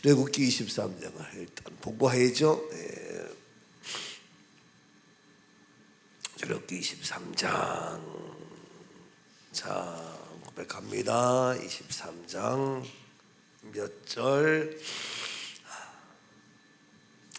출애굽기 23장을 일단 보고 해야죠. 출애굽기 23장. 자, 고백합니다. 23장 몇 절?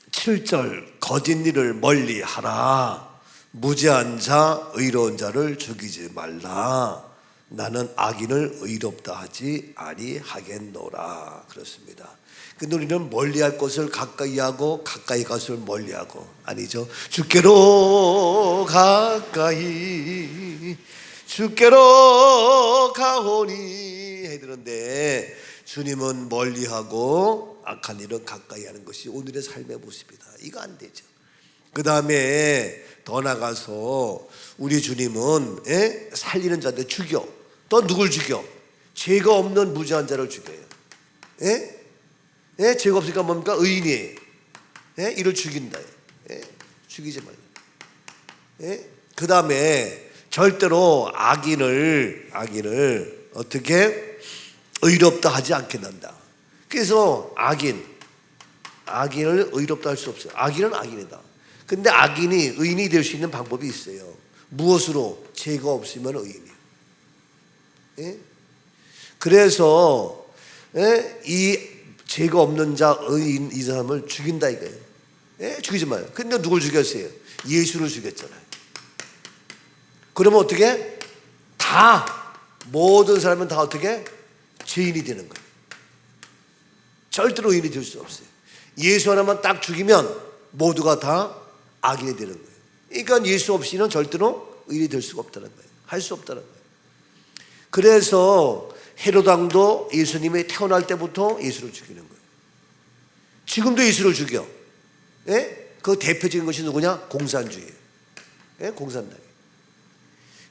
7절. 거짓 일을 멀리 하라. 무죄한 자, 의로운 자를 죽이지 말라. 나는 악인을 의롭다 하지 아니하겠노라. 그렇습니다. 근데 우리는 멀리할 것을 가까이 하고 가까이 갈 것을 멀리하고, 아니죠. 주께로 가까이 주께로 가오니 해야 되는데, 주님은 멀리하고 악한 일은 가까이 하는 것이 오늘의 삶의 모습이다. 이거 안 되죠. 그 다음에 더 나가서 우리 주님은 살리는 자들 죽여. 또 누굴 죽여? 죄가 없는 무죄한 자를 죽여요. 죄가 없으니까 뭡니까? 의인이에요. 이를 죽인다. 죽이지 말라. 그 다음에 절대로 악인을 어떻게 의롭다 하지 않겠는다. 그래서 악인을 의롭다 할 수 없어요. 악인은 악인이다. 근데 악인이 의인이 될 수 있는 방법이 있어요. 무엇으로? 죄가 없으면 의인이에요. 그래서 이 죄가 없는 자, 의인, 이 사람을 죽인다 이거예요. 죽이지 마요. 근데 누굴 죽였어요? 예수를 죽였잖아요. 그러면 어떻게? 모든 사람은 다 어떻게? 죄인이 되는 거예요. 절대로 의인이 될 수 없어요. 예수 하나만 딱 죽이면 모두가 다 악인이 되는 거예요. 그러니까 예수 없이는 절대로 의인이 될 수가 없다는 거예요. 할 수 없다는 거예요. 그래서 헤롯 왕도 예수님이 태어날 때부터 예수를 죽이는 거예요. 지금도 예수를 죽여. 그 대표적인 것이 누구냐? 공산주의예요. 공산당.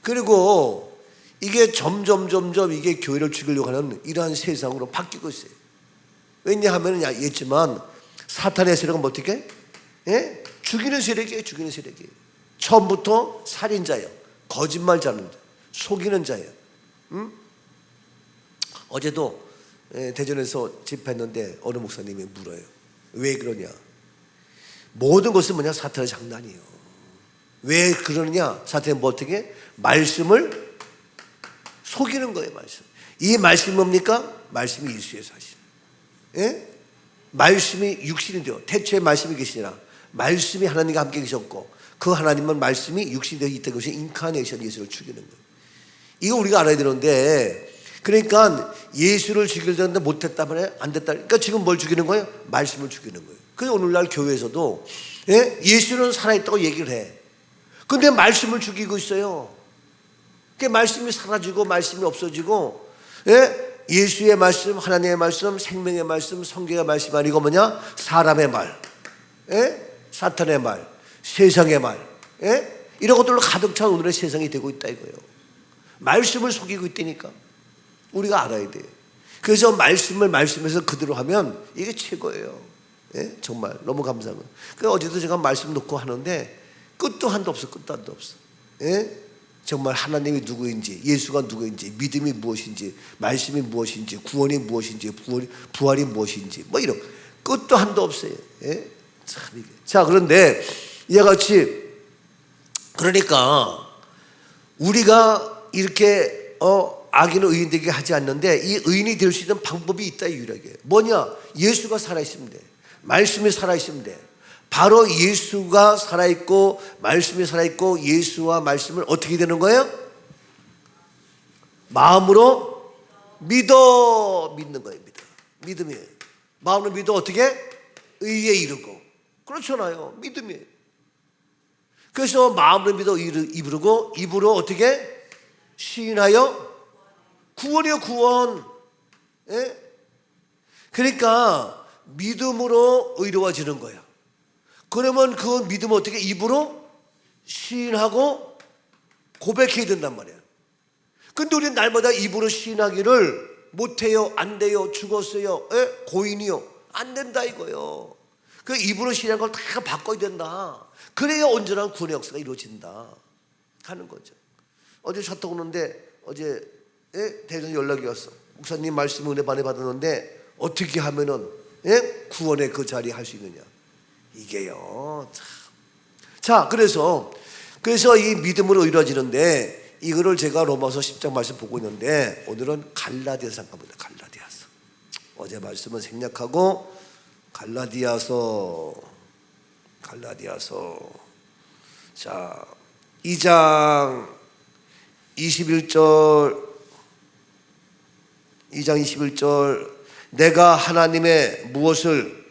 그리고 이게 점점 이게 교회를 죽이려고 하는 이러한 세상으로 바뀌고 있어요. 왜냐하면 얘기했지만 사탄의 세력은 어떻게? 죽이는 세력이에요. 죽이는 세력이에요. 처음부터 살인자예요. 거짓말 자는 자, 속이는 자예요. 어제도 대전에서 집회했는데 어느 목사님이 물어요. 왜 그러냐? 모든 것은 뭐냐? 사탄의 장난이에요. 왜 그러느냐? 사탄이 뭐 어떻게? 말씀을 속이는 거예요. 말씀. 이 말씀이 뭡니까? 말씀이 예수의 사실. 말씀이 육신이 되어, 태초에 말씀이 계시니라. 말씀이 하나님과 함께 계셨고 그 하나님은 말씀이 육신이 되어 있던 것이 인카네이션, 예수를 죽이는 거예요. 이거 우리가 알아야 되는데, 그러니까 예수를 죽이려는데 못했다 말이야. 안 됐다. 그러니까 지금 뭘 죽이는 거예요? 말씀을 죽이는 거예요. 그래서 오늘날 교회에서도 예수는 살아있다고 얘기를 해. 근데 말씀을 죽이고 있어요. 그 말씀이 사라지고 말씀이 없어지고, 예수의 말씀, 하나님의 말씀, 생명의 말씀, 성경의 말씀 아니고 뭐냐? 사람의 말, 사탄의 말, 세상의 말, 이런 것들로 가득 찬 오늘의 세상이 되고 있다 이거예요. 말씀을 속이고 있다니까. 우리가 알아야 돼요. 그래서 말씀에서 그대로 하면 이게 최고예요. 정말 너무 감사한 거예요. 그래서 어제도 제가 말씀 놓고 하는데 끝도 한도 없어. 정말 하나님이 누구인지, 예수가 누구인지, 믿음이 무엇인지, 말씀이 무엇인지, 구원이 무엇인지, 부활이 무엇인지, 뭐 이런 끝도 한도 없어요. 참 이게. 자, 그런데 이와 같이, 그러니까 우리가 이렇게 악인을 의인 되게 하지 않는데, 이 의인이 될 수 있는 방법이 있다 유일하게. 뭐냐? 예수가 살아있으면 돼. 말씀이 살아있으면 돼. 바로 예수가 살아있고 말씀이 살아있고 예수와 말씀을 어떻게 되는 거예요? 마음으로 믿는 거예요. 믿음이에요. 마음으로 믿어 어떻게? 의에 이르고. 그렇잖아요. 믿음이에요. 그래서 마음으로 믿어 이르고 입으로 어떻게? 시인하여 구원이요, 구원. 그러니까 믿음으로 의로워지는 거야. 그러면 그 믿음을 어떻게? 입으로 시인하고 고백해야 된단 말이야. 근데 우리는 날마다 입으로 시인하기를 못해요, 안 돼요, 죽었어요, 고인이요, 안 된다 이거요. 그 입으로 시인한 걸 다 바꿔야 된다. 그래야 온전한 구원의 역사가 이루어진다 하는 거죠. 어제 차 타고 오는데 어제 대전 연락이 왔어. 목사님 말씀 은혜 많이 받았는데 어떻게 하면은 구원의 그 자리에 할 수 있느냐. 이게요. 자, 그래서 이 믿음으로 이루어지는데, 이거를 제가 로마서 10장 말씀 보고 있는데, 오늘은 갈라디아서 잠깐 보자. 갈라디아서. 어제 말씀은 생략하고 갈라디아서. 자, 2장 21절 내가 하나님의 무엇을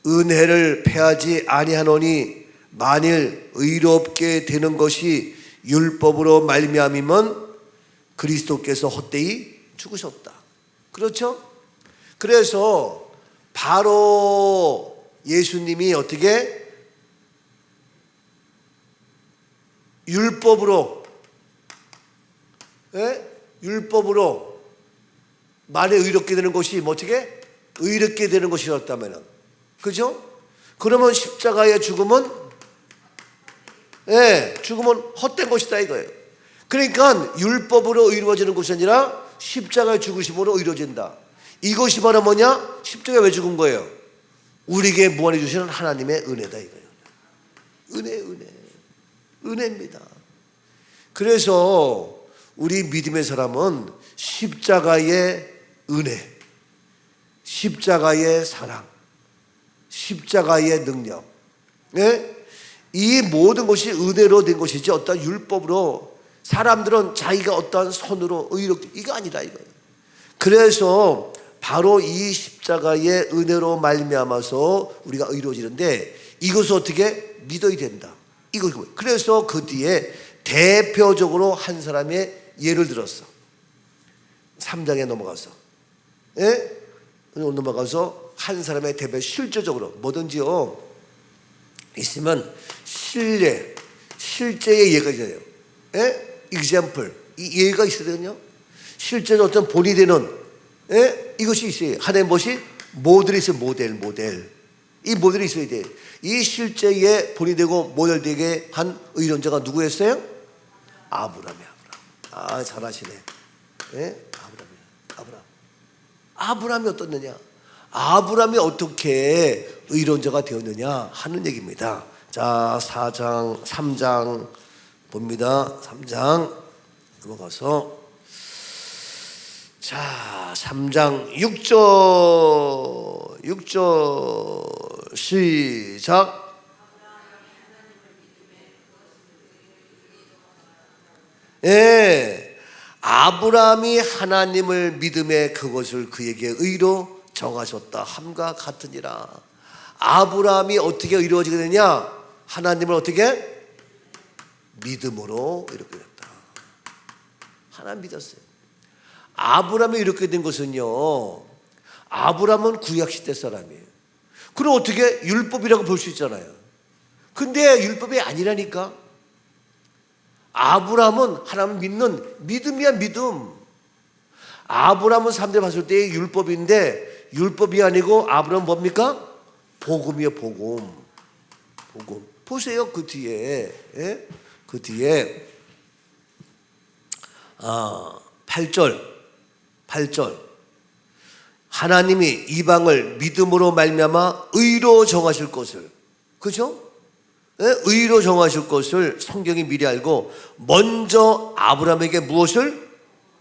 은혜를 패하지 아니하노니 만일 의롭게 되는 것이 율법으로 말미암이면 그리스도께서 헛되이 죽으셨다. 그렇죠? 그래서 바로 예수님이 어떻게 율법으로 만에 의롭게 되는 것이 어떻게 의롭게 되는 것이었다면, 그죠? 그러면 십자가의 죽음은 헛된 것이다 이거예요. 그러니까 율법으로 이루어지는 것이 아니라 십자가의 죽으심으로 이루어진다. 이것이 바로 뭐냐? 십자가에 왜 죽은 거예요? 우리에게 무한히 주시는 하나님의 은혜다 이거예요. 은혜입니다. 그래서 우리 믿음의 사람은 십자가의 은혜, 십자가의 사랑, 십자가의 능력, 이 모든 것이 은혜로 된 것이지 어떤 율법으로 사람들은 자기가 어떠한 선으로 의롭게, 이거 아니다 이거예요. 그래서 바로 이 십자가의 은혜로 말미암아서 우리가 의로워지는데, 이것을 어떻게 믿어야 된다. 이거. 그래서 그 뒤에 대표적으로 한 사람의 예를 들었어. 3장에 넘어가서 한 사람의 대표, 실제적으로 뭐든지요 있으면 실제의 예가 있어요. example, 이 예가 있어야 되거든요. 실제로 어떤 본이 되는 이것이 있어요. 하나의 것이 모델이 있어요. 모델. 이 모델이 있어야 돼. 이 실제의 본이 되고 모델 되게 한 의론자가 누구였어요? 아브라함이야. 잘하시네. 아브라함이 어떻느냐? 아브라함이 어떻게 의론자가 되었느냐 하는 얘기입니다. 자, 3장 봅니다. 3장 넘어가서, 자, 3장 6절 시작. 아브라함이 하나님을 믿음에 그것을 그에게 의로 정하셨다 함과 같으니라. 아브라함이 어떻게 의로워지게 되냐? 하나님을 어떻게? 믿음으로 이렇게 됐다. 하나님 믿었어요. 아브라함이 이렇게 된 것은요, 아브라함은 구약시대 사람이에요. 그럼 어떻게 율법이라고 볼 수 있잖아요. 근데 율법이 아니라니까. 아브라함은 하나님을 믿는 믿음이야, 믿음. 아브라함은 사람들이 봤을 때 율법인데, 율법이 아니고 아브라함은 뭡니까? 복음이요, 복음. 보세요, 그 뒤에 8절 하나님이 이방을 믿음으로 말미암아 의로 정하실 것을, 그죠? 의로 정하실 것을 성경이 미리 알고 먼저 아브라함에게 무엇을?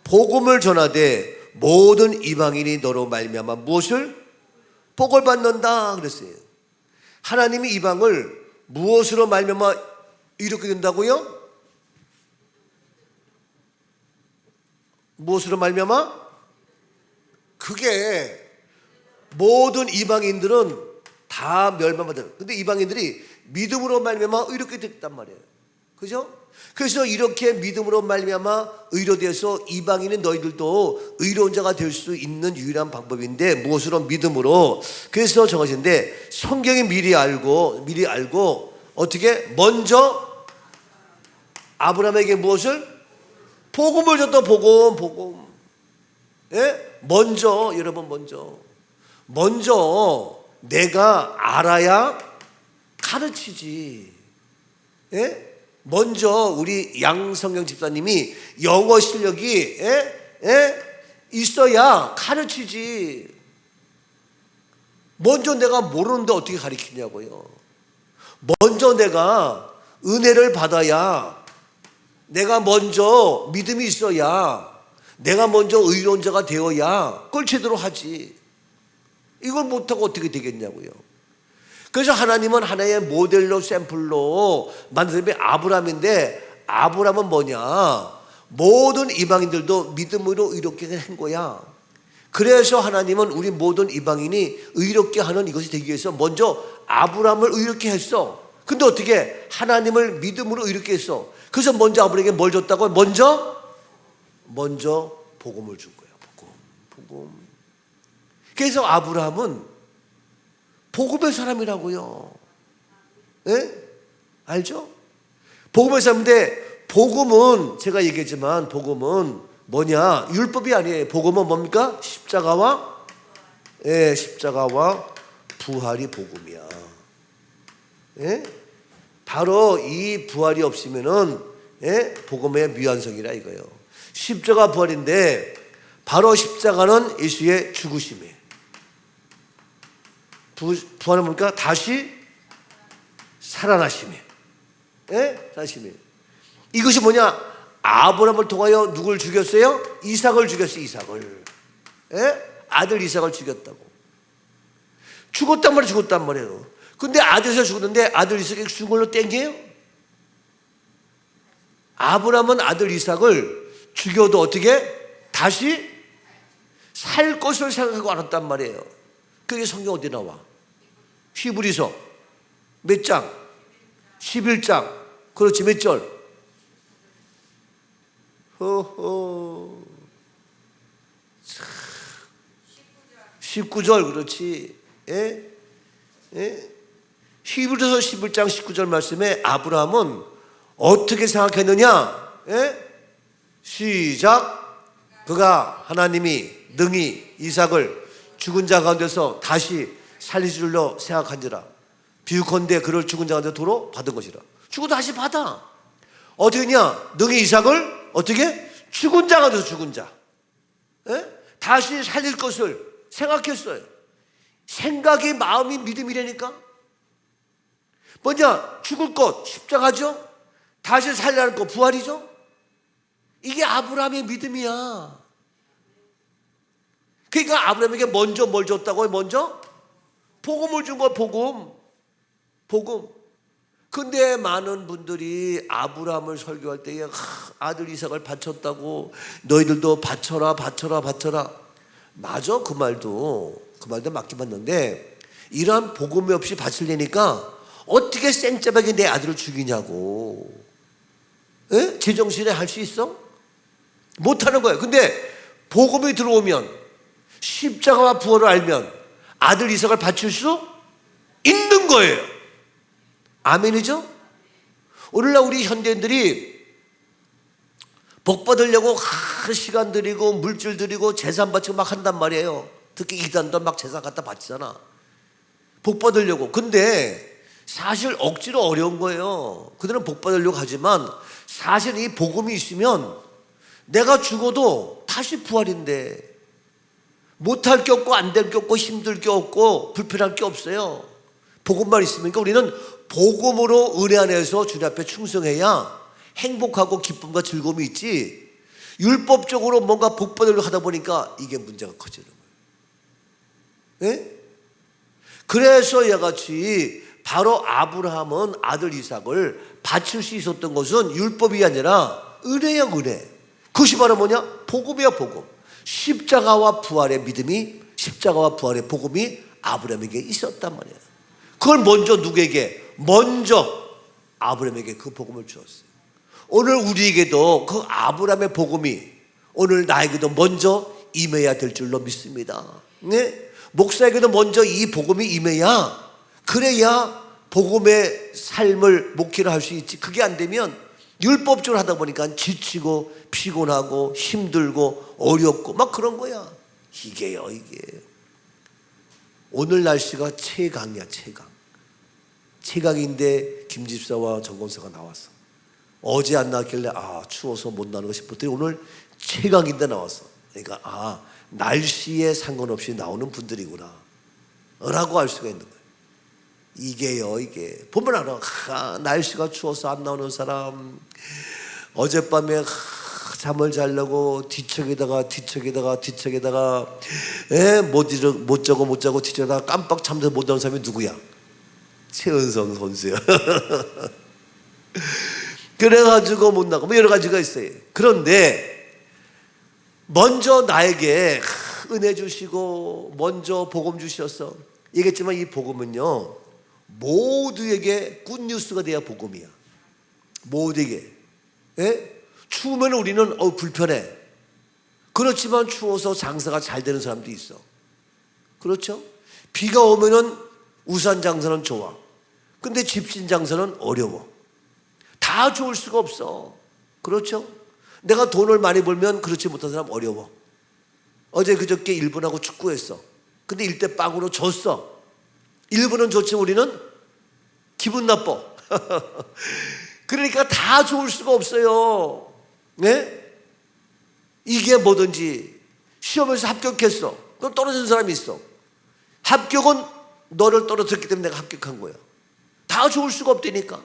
복음을 전하되 모든 이방인이 너로 말미암아 무엇을? 복을 받는다 그랬어요. 하나님이 이방을 무엇으로 말미암아 이렇게 된다고요? 무엇으로 말미암아? 그게 모든 이방인들은 다 멸망받아요. 근데 이방인들이 믿음으로 말미암아 이렇게 됐단 말이에요. 그죠? 그래서 이렇게 믿음으로 말미암아 의로되어서 이방인은 너희들도 의로운 자가 될 수 있는 유일한 방법인데, 무엇으로? 믿음으로. 그래서 정하셨는데, 성경이 미리 알고 어떻게? 먼저 아브라함에게 무엇을? 복음을 줬다. 복음. 먼저, 여러분, 먼저 내가 알아야 가르치지. 먼저 우리 양성경 집사님이 영어 실력이 있어야 가르치지. 먼저 내가 모르는데 어떻게 가르치냐고요. 먼저 내가 은혜를 받아야, 내가 먼저 믿음이 있어야, 내가 먼저 의론자가 되어야 그걸 제대로 하지. 이걸 못하고 어떻게 되겠냐고요. 그래서 하나님은 하나의 모델로 샘플로 만든 사람이 아브라함인데, 아브라함은 뭐냐? 모든 이방인들도 믿음으로 의롭게 한 거야. 그래서 하나님은 우리 모든 이방인이 의롭게 하는 이것이 되기 위해서 먼저 아브라함을 의롭게 했어. 근데 어떻게? 하나님을 믿음으로 의롭게 했어. 그래서 먼저 아브라함에게 뭘 줬다고? 먼저 복음을 준 거야. 복음. 그래서 아브라함은 복음의 사람이라고요. 예? 알죠? 복음의 사람인데, 복음은 제가 얘기했지만 복음은 뭐냐? 율법이 아니에요. 복음은 뭡니까? 십자가와 부활이 복음이야. 예? 바로 이 부활이 없으면은 복음의 미완성이라 이거예요. 십자가 부활인데, 바로 십자가는 예수의 죽으심이에요. 부활은 뭡니까? 다시 살아나심이에요. 살아나심이에요. 이것이 뭐냐? 아브라함을 통하여 누굴 죽였어요? 이삭을 죽였어요. 이삭을. 아들 이삭을 죽였다고. 죽었단 말이에요. 근데 아들 이삭 죽었는데 아들 이삭이 죽은 걸로 땡겨요? 아브라함은 아들 이삭을 죽여도 어떻게? 다시 살 것을 생각하고 알았단 말이에요. 그게 성경 어디 나와? 히브리서 몇 장? 11장. 그렇지, 몇 절? 19절. 그렇지. 히브리서 11장 19절 말씀에 아브라함은 어떻게 생각했느냐? 시작. 그가 하나님이 능히 이삭을 죽은 자 가운데서 다시 살리시려 생각한지라. 비유컨대 그를 죽은 자 가운데 도로 받은 것이라. 죽어도 다시 받아. 어떻게 했냐? 능히 이삭을 어떻게? 죽은 자 가운데서 죽은 자. 다시 살릴 것을 생각했어요. 생각이 마음이 믿음이라니까. 뭐냐? 죽을 것 십자가죠. 다시 살려할 것 부활이죠. 이게 아브라함의 믿음이야. 그러니까 아브라함에게 먼저 뭘 줬다고요? 먼저 복음을 준 거야. 복음. 근데 많은 분들이 아브라함을 설교할 때에 아들 이삭을 바쳤다고, 너희들도 바쳐라. 맞아. 그 말도 맞긴 맞는데, 이러한 복음이 없이 바치려니까 어떻게 생짜배기 내 아들을 죽이냐고. 제정신에 할 수 있어? 못하는 거예요. 근데 복음이 들어오면, 십자가와 부활을 알면 아들 이삭을 바칠 수 있는 거예요. 아멘이죠? 오늘날 우리 현대인들이 복 받으려고 시간 들이고 물질 들이고 재산 바치고 막 한단 말이에요. 특히 이단도 막 재산 갖다 바치잖아. 복 받으려고. 근데 사실 억지로 어려운 거예요. 그들은 복 받으려고 하지만 사실 이 복음이 있으면 내가 죽어도 다시 부활인데, 못할 게 없고 안 될 게 없고 힘들 게 없고 불편할 게 없어요. 복음만 있으면. 그러니까 우리는 복음으로 은혜 안에서 주님 앞에 충성해야 행복하고 기쁨과 즐거움이 있지, 율법적으로 뭔가 복 받으려고 하다 보니까 이게 문제가 커지는 거예요. 그래서 이같이 바로 아브라함은 아들 이삭을 바칠 수 있었던 것은 율법이 아니라 은혜야, 은혜. 그것이 바로 뭐냐? 복음이야, 복음. 십자가와 부활의 믿음이, 십자가와 부활의 복음이 아브라함에게 있었단 말이에요. 그걸 먼저 누구에게? 먼저 아브라함에게 그 복음을 주었어요. 오늘 우리에게도 그 아브라함의 복음이 오늘 나에게도 먼저 임해야 될 줄로 믿습니다. 목사에게도 먼저 이 복음이 임해야, 그래야 복음의 삶을 목회를 할 수 있지. 그게 안 되면 율법적으로 하다 보니까 지치고 피곤하고 힘들고 어렵고 막 그런 거야. 이게 오늘 날씨가 최강이야. 최강인데 김집사와 정건사가 나왔어. 어제 안 나왔길래 추워서 못 나오는 거 싶었더니 오늘 최강인데 나왔어. 그러니까 날씨에 상관없이 나오는 분들이구나. 라고 알 수가 있는 거예요. 이게요, 이게 보면 알아. 날씨가 추워서 안 나오는 사람, 어젯밤에 잠을 자려고 뒤척이다가 못 자고 뒤척이다가 깜빡 잠들어 못 자는 사람이 누구야? 최은성 선수야. 그래가지고 못 나고 뭐 여러 가지가 있어요. 그런데 먼저 나에게 은혜 주시고 먼저 복음 주셔서 얘기했지만, 이 복음은요 모두에게 굿뉴스가 돼야 복음이야. 모두에게. 예? 추우면 우리는 불편해. 그렇지만 추워서 장사가 잘 되는 사람도 있어. 그렇죠? 비가 오면은 우산 장사는 좋아. 근데 집신 장사는 어려워. 다 좋을 수가 없어. 그렇죠? 내가 돈을 많이 벌면 그렇지 못한 사람 어려워. 어제 그저께 일본하고 축구했어. 근데 1대 0으로 졌어. 일본은 좋지 우리는 기분 나빠. 그러니까 다 좋을 수가 없어요. 네? 이게 뭐든지 시험에서 합격했어. 그럼 떨어진 사람이 있어. 합격은 너를 떨어뜨렸기 때문에 내가 합격한 거야. 다 좋을 수가 없다니까.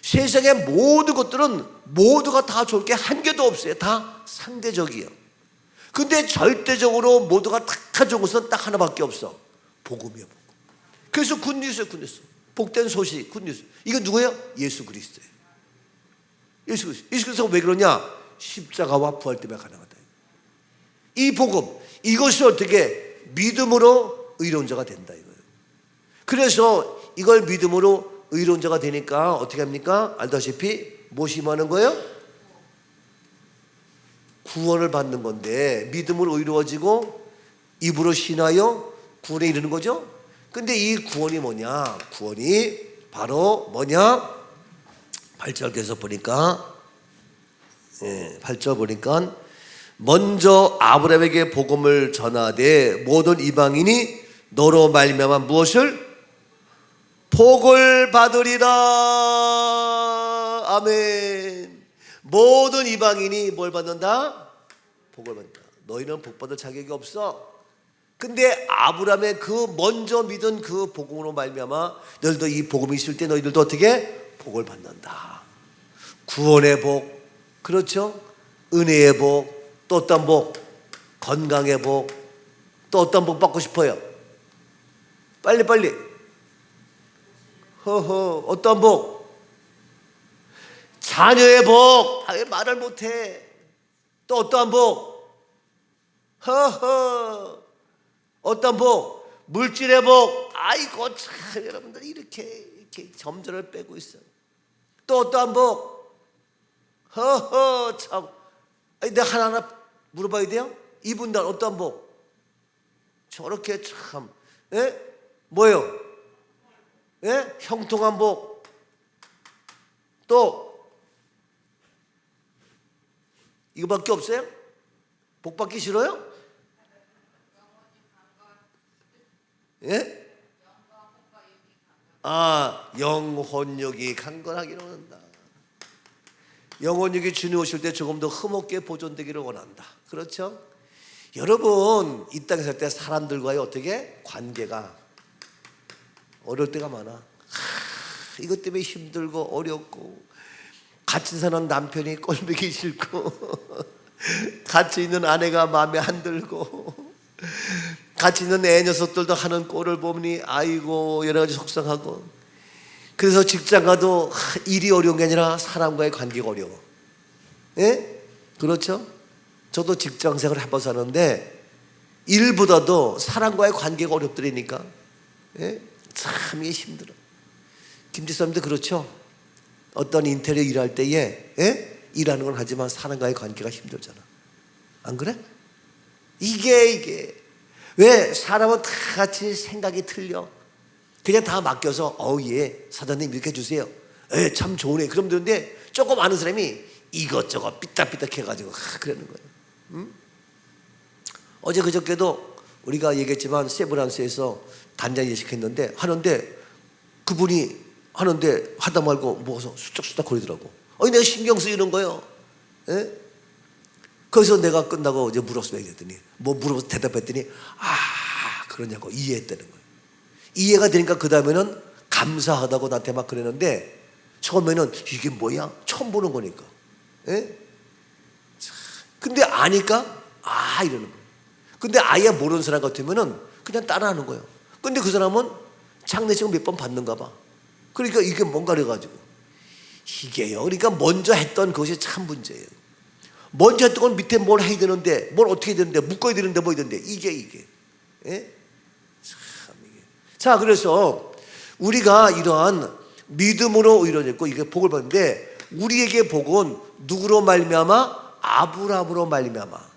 세상의 모든 것들은 모두가 다 좋을 게 한 개도 없어요. 다 상대적이에요. 근데 절대적으로 모두가 다 좋은 것은 딱 하나밖에 없어. 복음이야, 복음. 그래서 굿뉴스예요, 굿뉴스. 복된 소식, 굿뉴스. 이건 누구예요? 예수 그리스도예요. 예수 그리스도. 예수 그리스도가 왜 그러냐? 십자가와 부활 때문에 가능하다. 이 복음, 이것이 어떻게 믿음으로 의로운 자가 된다 이거예요. 그래서 이걸 믿음으로 의로운 자가 되니까 어떻게 합니까? 알다시피 무엇이 임하는 거예요? 구원을 받는 건데, 믿음으로 의로워지고 입으로 신하여 구원에 이르는 거죠. 근데 이 구원이 뭐냐? 구원이 바로 뭐냐? 8절 계속 보니까 8절 보니까 먼저 아브라함에게 복음을 전하되 모든 이방인이 너로 말미암아 무엇을? 복을 받으리라. 아멘. 모든 이방인이 뭘 받는다? 복을 받는다. 너희는 복 받을 자격이 없어. 근데 아브라함의 그 먼저 믿은 그 복음으로 말미암아 너희들도 이 복음이 있을 때 너희들도 어떻게? 복을 받는다. 구원의 복, 그렇죠? 은혜의 복, 또 어떤 복? 건강의 복, 또 어떤 복 받고 싶어요? 빨리. 어떤 복? 자녀의 복. 왜 말을 못해? 또 어떠한 복? 어떤 복? 물질의 복. 아이고 참 여러분들 이렇게 점절을 빼고 있어요. 또 어떠한 복? 참. 내가 하나하나 물어봐야 돼요? 이분들 어떠한 복? 저렇게 참. 뭐예요? 형통한 복. 또 이거밖에 없어요? 복 받기 싫어요? 영혼력이 강건하기를 원한다. 영혼력이 주님 오실 때 조금 더 흠없게 보존되기를 원한다. 그렇죠? 여러분 이 땅에 살 때 사람들과의 어떻게 관계가 어려울 때가 많아. 이것 때문에 힘들고 어렵고, 같이 사는 남편이 꼴보기 싫고 같이 있는 아내가 마음에 안 들고, 같이 있는 애 녀석들도 하는 꼴을 보니 아이고 여러 가지 속상하고. 그래서 직장 가도 일이 어려운 게 아니라 사람과의 관계가 어려워. 그렇죠? 저도 직장 생활을 해봐서 하는데 일보다도 사람과의 관계가 어렵더라니까. 참 이게 힘들어. 김지사님도 그렇죠? 어떤 인테리어 일할 때에 일하는 건 하지만 사람과의 관계가 힘들잖아. 안 그래? 이게 왜 사람은 다 같이 생각이 틀려. 그냥 다 맡겨서 예 사장님 이렇게 해주세요. 참 좋으네. 그럼 되는데 조금 아는 사람이 이것저것 삐딱삐딱 해가지고 그러는 거예요. 어제 그저께도 우리가 얘기했지만 세브란스에서 단장 예식했는데 하는데 그분이 하는데 하다 말고 뭐서 수쩍수쩍 거리더라고. 내가 신경 쓰이는 거예요. 거기서 내가 끝나고 이제 물었어요. 그랬더니 뭐 물어서 대답했더니 그러냐고 이해했다는 거예요. 이해가 되니까 그 다음에는 감사하다고 나한테 막 그랬는데, 처음에는 이게 뭐야? 처음 보는 거니까. 예? 근데 아니까 이러는 거예요. 근데 아예 모르는 사람 같으면은 그냥 따라하는 거예요. 근데 그 사람은 장례식을 몇 번 받는가 봐. 그러니까 이게 뭔가 그래가지고 이게요. 그러니까 먼저 했던 그것이 참 문제예요. 먼저 했던 건 밑에 뭘 해야 되는데, 뭘 어떻게 해야 되는데, 묶어야 되는데, 뭐 해야 되는데, 이게. 예? 참 이게. 자, 그래서 우리가 이러한 믿음으로 이루어졌고 이게 복을 받는데, 우리에게 복은 누구로 말미암아? 아브라함으로 말미암아.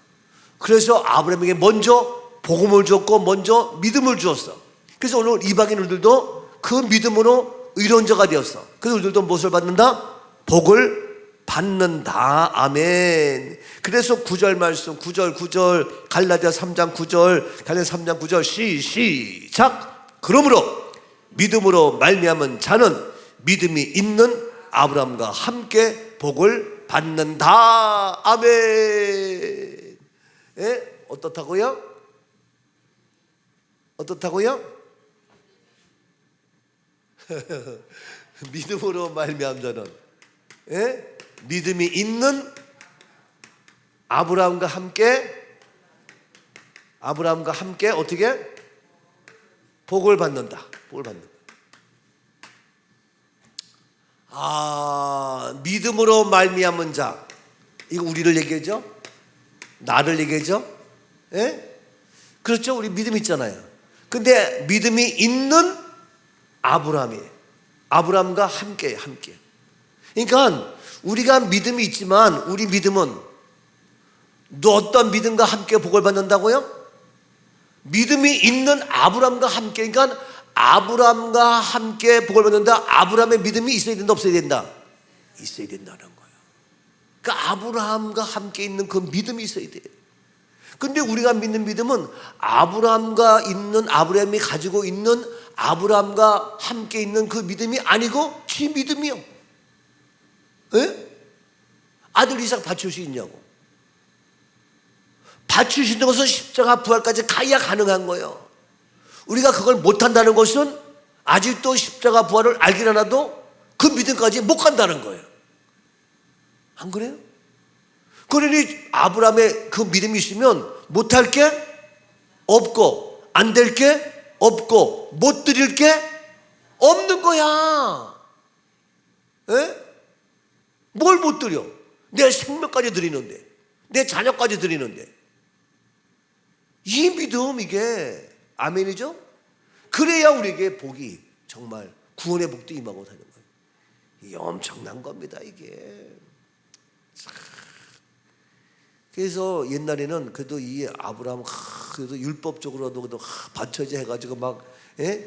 그래서 아브라함에게 먼저 복음을 줬고 먼저 믿음을 주었어. 그래서 오늘 이방인들도 그 믿음으로 의로운 자가 되었어. 그래서 우리들도 무엇을 받는다? 복을 받는다. 아멘. 그래서 9절 말씀, 9절 갈라디아 3장 9절, 갈라디아 3장 9절 시작. 그러므로 믿음으로 말미암은 자는 믿음이 있는 아브라함과 함께 복을 받는다. 아멘. 예? 어떻다고요? 믿음으로 말미암은 자는, 예? 믿음이 있는 아브라함과 함께 어떻게? 복을 받는다. 믿음으로 말미암은 자, 이거 우리를 얘기하죠? 나를 얘기하죠? 예? 그렇죠? 우리 믿음 있잖아요. 근데 믿음이 있는 아브라함과 함께. 그러니까 우리가 믿음이 있지만 우리 믿음은 너 어떤 믿음과 함께 복을 받는다고요? 믿음이 있는 아브라함과 함께. 그러니까 아브라함과 함께 복을 받는다. 아브라함의 믿음이 있어야 된다, 없어야 된다? 있어야 된다는 거예요. 그러니까 아브라함과 함께 있는 그 믿음이 있어야 돼요. 근데 우리가 믿는 믿음은 아브라함이 가지고 있는 아브라함과 함께 있는 그 믿음이 아니고 지 믿음이요. 예? 아들 이삭 바칠 수 있냐고. 바칠 수 있는 것은 십자가 부활까지 가야 가능한 거예요. 우리가 그걸 못한다는 것은 아직도 십자가 부활을 알긴 하나도 그 믿음까지 못 간다는 거예요. 안 그래요? 그러니 아브라함의 그 믿음이 있으면 못할 게 없고 안 될 게 없고 못 드릴 게 없는 거야. 에? 뭘 못 드려? 내 생명까지 드리는데, 내 자녀까지 드리는데. 이 믿음, 이게 아멘이죠? 그래야 우리에게 복이, 정말 구원의 복도 임하고 사는 거예요. 이게 엄청난 겁니다, 이게. 그래서 옛날에는 그래도 이 아브라함 그래도 율법적으로도 바쳐야지 해가지고 막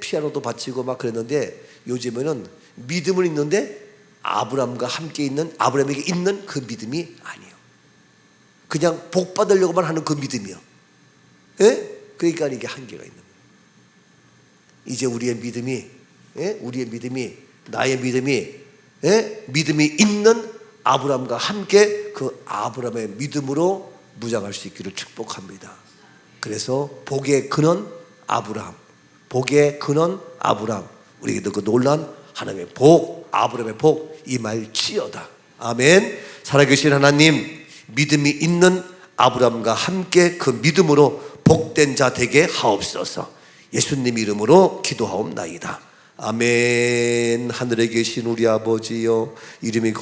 피아노도 바치고 막 그랬는데, 요즘에는 믿음은 있는데 아브라함과 함께 있는, 아브라함에게 있는 그 믿음이 아니에요. 그냥 복 받으려고만 하는 그 믿음이요. 그러니까 이게 한계가 있는 거예요. 이제 우리의 믿음이, 나의 믿음이, 믿음이 있는 아브라함과 함께 그 아브라함의 믿음으로 무장할 수 있기를 축복합니다. 그래서 복의 근원 아브라함, 우리에게도 그 놀란 하나님의 복, 아브라함의 복 임할지어다. 아멘. 살아계신 하나님, 믿음이 있는 아브라함과 함께 그 믿음으로 복된 자 되게 하옵소서. 예수님 이름으로 기도하옵나이다. 아멘. 하늘에 계신 우리 아버지여, 이름이